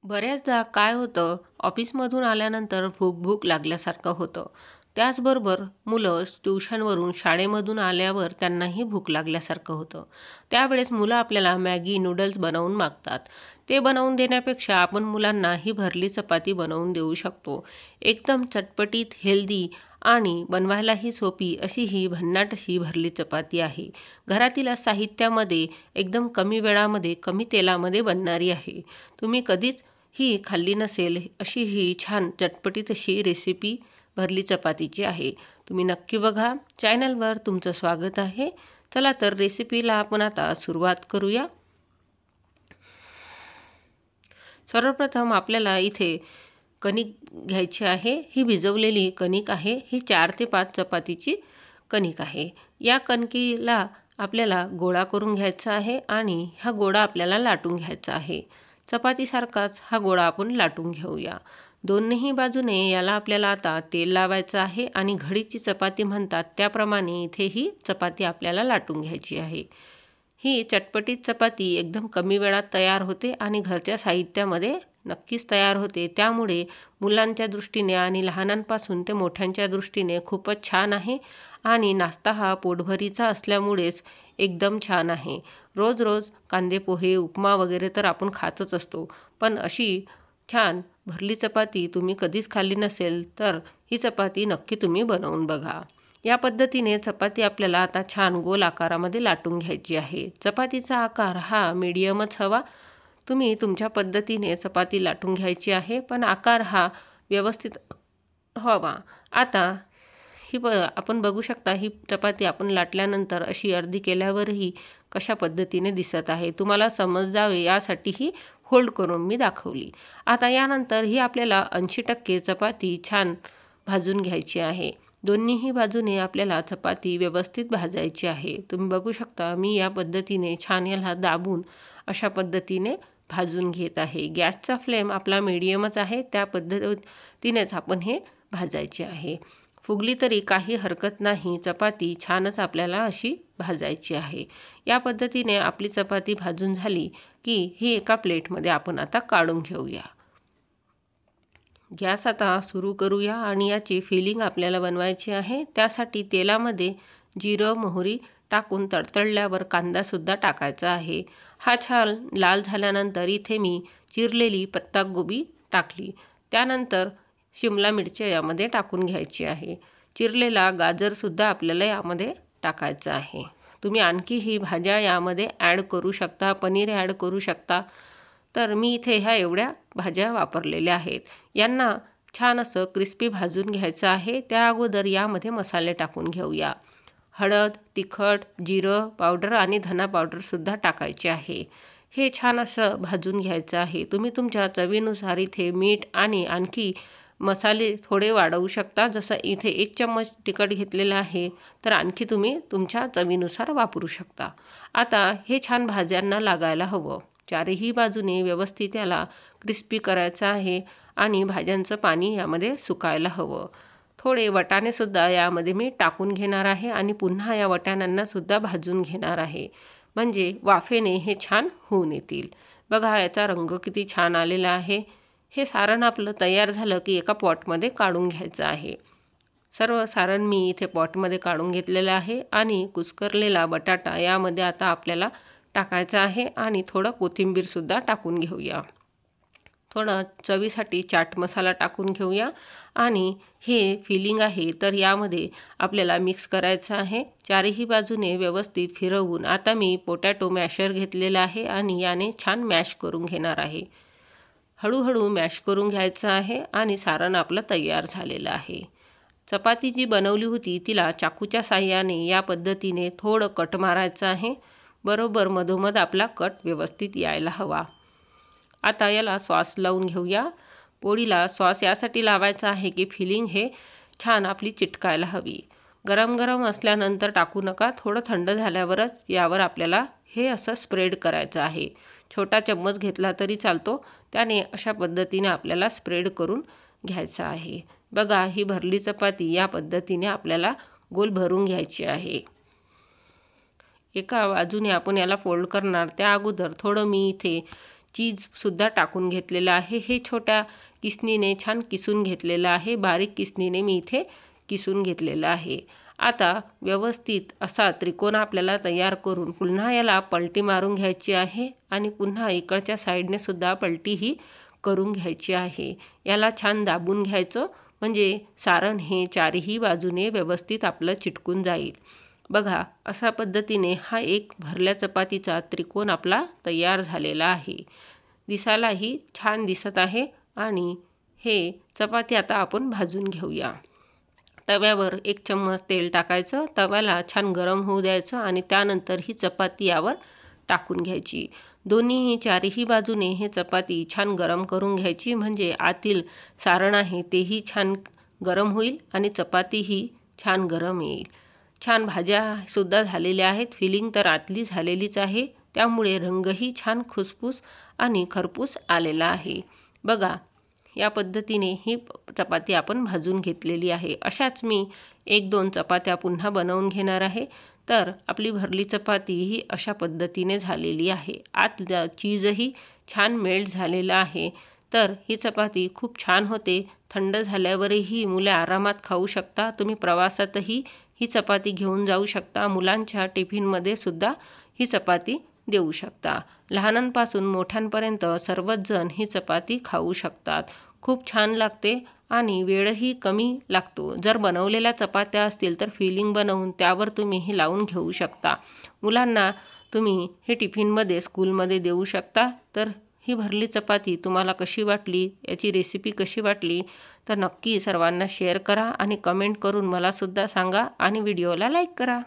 बऱ्याचदा काय होतं, ऑफिसमधून आल्यानंतर भूक लागल्यासारखं होतं. त्याचबरोबर मुलं ट्युशनवरून, शाळेमधून आल्यावर त्यांनाही भूक लागल्यासारखं होतं. त्यावेळेस मुलं आपल्याला मॅगी, नूडल्स बनवून मागतात. ते बनवून देण्यापेक्षा आपण मुलांना ही भरली चपाती बनवून देऊ शकतो. एकदम चटपटीत, हेल्दी आणि बनवायलाही सोपी अशी ही भन्नाट अशी भरली चपाती आहे. घरातील साहित्यामध्ये एकदम कमी वेळामध्ये, कमी तेलामध्ये बनणारी आहे. तुम्ही कधीच ही खाल्ली नसेल अशी ही छान चटपटीत अशी रेसिपी भरली चपातीची आहे. तुम्ही नक्की बघा. चॅनलवर तुमचं स्वागत आहे. चला तर रेसिपीला आपण आता सुरुवात करूया. सर्वप्रथम आपल्याला इथे कणिक घ्यायची आहे. ही भिजवलेली कणिक आहे. ही 4 ते 5 चपातीची कणिक आहे. या कणकीला आपल्याला गोळा करून घ्यायचा आहे आणि हा गोळा आपल्याला लाटून घ्यायचा आहे. चपातीसारखाच हा गोळा आपण लाटून घेऊया. दोन्ही बाजूने याला आपल्याला आता तेल लावायचं आहे आणि घडीची चपाती म्हणतात त्याप्रमाणे इथे ही चपाती आपल्याला लाटून घ्यायची आहे. ही चटपटीत चपाती एकदम कमी वेळात तयार होते आणि घरच्या साहित्यामध्ये नक्कीच तयार होते. त्यामुळे मुलांच्या दृष्टीने आणि लहानांपासून ते मोठ्यांच्या दृष्टीने खूपच छान आहे आणि नाश्ता हा पोटभरीचा असल्यामुळेच एकदम छान आहे. रोज रोज कांदे पोहे, उपमा वगैरे तर आपण खातच असतो. पण अशी छान भरली चपाती तुम्ही कधीच खाल्ली नसेल तर ही चपाती नक्की तुम्ही बनवून बघा. या पद्धतीने चपाती आपल्याला आता छान गोल आकारामध्ये लाटून घ्यायची आहे. चपातीचा आकार हा मीडियमच हवा. तुम्ही तुमच्या पद्धतीने चपाती लाटून घ्यायची आहे, पण आकार हा व्यवस्थित हवा. आता आपण बघू शकता ही चपाती आपण लाटल्यानंतर अशी अर्धी केल्यावरही कशा पद्धतीने दिसत आहे. तुम्हाला समजावे यासाठी ही होल्ड करून मी दाखवली. आता यानंतर ही आपल्याला 80% चपाती छान भाजून घ्यायची आहे. दोन्हीही बाजूने आपल्याला चपाती व्यवस्थित भाजायची आहे. तुम्ही बघू शकता मी या पद्धतीने छान याला दाबून अशा पद्धतीने भाजून घेत आहे. गॅसचा फ्लेम आपला मीडियमच आहे. त्या पद्धतीनेच आपण हे भाजायचे आहे. फुगली तरी काही हरकत नाही. चपाती छानच आपल्याला अशी भाजायची आहे. या पद्धतीने आपली चपाती भाजून झाली की ही एका प्लेटमध्ये आपण आता काढून घेऊया. गॅस आता सुरू करूया आणि याची फिलिंग आपल्याला बनवायची आहे. त्यासाठी तेलामध्ये जिरं, मोहरी टाकून तडतडल्यावर कांदासुद्धा टाकायचा आहे. हा छान लाल झाल्यानंतर इथे मी चिरलेली पत्ताकोबी टाकली. त्यानंतर शिमला मिरची यामध्ये टाकून घ्यायची आहे. चिरलेला गाजरसुद्धा आपल्याला यामध्ये टाकायचं आहे. तुम्ही आणखी ही भाज्या यामध्ये ॲड करू शकता. पनीर ॲड करू शकता. तर मी इथे ह्या एवढ्या भाज्या वापरलेल्या आहेत. यांना छान असं क्रिस्पी भाजून घ्यायचं आहे. त्या अगोदर यामध्ये मसाले टाकून घेऊया. हळद, तिखट, जिरं पावडर आणि धना पावडरसुद्धा टाकायचे आहे. हे छान असं भाजून घ्यायचं आहे. तुम्ही तुमच्या चवीनुसार इथे मीठ आणि आणखी मसाले थोडे वाढवू शकता. जसं इथे 1 चम्मच तिखट घेतलेलं आहे तर आणखी तुम्ही तुमच्या चवीनुसार वापरू शकता. आता हे छान भाज्यांना लागायला हवं. चारही बाजूने व्यवस्थित याला क्रिस्पी करायचं आहे आणि भाज्यांचं पाणी यामध्ये सुकायला हवं. थोडे वाटाणेसुद्धा यामध्ये मी टाकून घेणार आहे आणि पुन्हा या वाटाण्यांनासुद्धा भाजून घेणार आहे. म्हणजे वाफेने हे छान होऊन येतील. बघा याचा रंग किती छान आलेला आहे. हे सारण आपलं तयार झालं की एका पॉटमध्ये काढून घ्यायचं आहे. सर्व सारण मी इथे पॉटमध्ये काढून घेतलेलं आहे आणि कुस्करलेला बटाटा यामध्ये आता आपल्याला टाकायचा आहे आणि थोडं कोथिंबीरसुद्धा टाकून घेऊया. थोडं चवीसाठी चाट मसाला टाकून घेऊया आणि हे फिलिंग आहे तर यामध्ये आपल्याला मिक्स करायचं आहे. चारही बाजूने व्यवस्थित फिरवून आता मी पोटॅटो मॅशर घेतलेला आहे आणि याने छान मॅश करून घेणार आहे. हळूहळू मॅश करून घ्यायचं आहे आणि सारण आपलं तयार झालेलं आहे. चपाती जी बनवली होती तिला चाकूच्या साहाय्याने या पद्धतीने थोडं कट मारायचं आहे. बरोबर मधोमध आपला कट व्यवस्थित यायला हवा. आता याला सॉस लावून घेऊया. पोळीला सॉस यासाठी लावायचा आहे की फिलिंग हे छान आपली चिटकायला हवी. गरम गरम असल्यानंतर टाकू नका. थोडं थंड झाल्यावरच यावर आपल्याला हे असं स्प्रेड करायचं आहे. छोटा चम्मच घेतला तरी चालतो. त्याने अशा पद्धतीने आपल्याला स्प्रेड करून घ्यायचं आहे. बघा ही भरली चपाती या पद्धतीने आपल्याला गोल भरून घ्यायची आहे. एका बाजूने आपण याला फोल्ड करणार त्या अगोदर थोडं मी इथे चीजसुद्धा टाकून घेतलेलं आहे. हे छोट्या किसणीने छान किसून घेतलेलं आहे. बारीक किसणीने मी इथे किसून घेतलेलं आहे. आता व्यवस्थित असा त्रिकोण आपल्याला तयार करून पुन्हा याला पलटी मारून घ्यायची आहे आणि पुन्हा इकडच्या साईडने सुद्धा पलटी ही करून घ्यायची आहे. याला छान दाबून घ्यायचं म्हणजे सारण हे चारही बाजूने व्यवस्थित आपलं चिटकून जाईल. बघा, अशा पद्धतीने हा एक भरल्या चपातीचा त्रिकोण आपला तयार झालेला आहे. दिसायलाही छान दिसत आहे आणि हे चपाती आता आपण भाजून घेऊया. तव्यावर 1 चम्मच तेल टाकायचं, तव्याला छान गरम होऊ द्यायचं आणि त्यानंतर ही चपाती यावर टाकून घ्यायची. दोन्हीही चारही बाजूने हे चपाती छान गरम करून घ्यायची म्हणजे आतील सारण आहे तेही छान गरम होईल आणि चपातीही छान गरम येईल. छान भाज्यासुद्धा झालेल्या आहेत. फिलिंग तर आतली झालेलीच आहे, त्यामुळे रंगही छान खुसखुस आणि खरपूस आलेला आहे. बघा, या पद्धतीने ही चपाती आपण भाजून घेतलेली आहे. अशाच मी 1-2 चपात्या पुन्हा बनवून घेणार आहे. तर आपली भरली चपाती ही अशा पद्धतीने झालेली आहे. आतलं चीजही छान मेल्ट झालेलं आहे. तर ही चपाती खूप छान होते. थंड झाल्यावरही मुले आरामात खाऊ शकता. तुम्ही प्रवासातही ही चपाती घेऊन जाऊ शकता. मुलांच्या टिफिनमध्ये सुद्धा ही चपाती देऊ शकता. लहानांपासून मोठ्यांपर्यंत सर्वच जण ही चपाती खाऊ शकतात. खूप छान लागते आणि वेळही कमी लागतो. जर बनवलेल्या चपात्या असतील तर फिलिंग बनवून त्यावर तुम्ही हे लावून घेऊ शकता. मुलांना तुम्ही हे टिफिनमध्ये स्कूलमध्ये देऊ शकता. तर ही भरली चपाती तुम्हाला कशी वाटली, याची रेसिपी कशी वाटली तर नक्की सर्वांना शेअर करा आणि कमेंट करून मलासुद्धा सांगा आणि व्हिडिओला लाईक करा.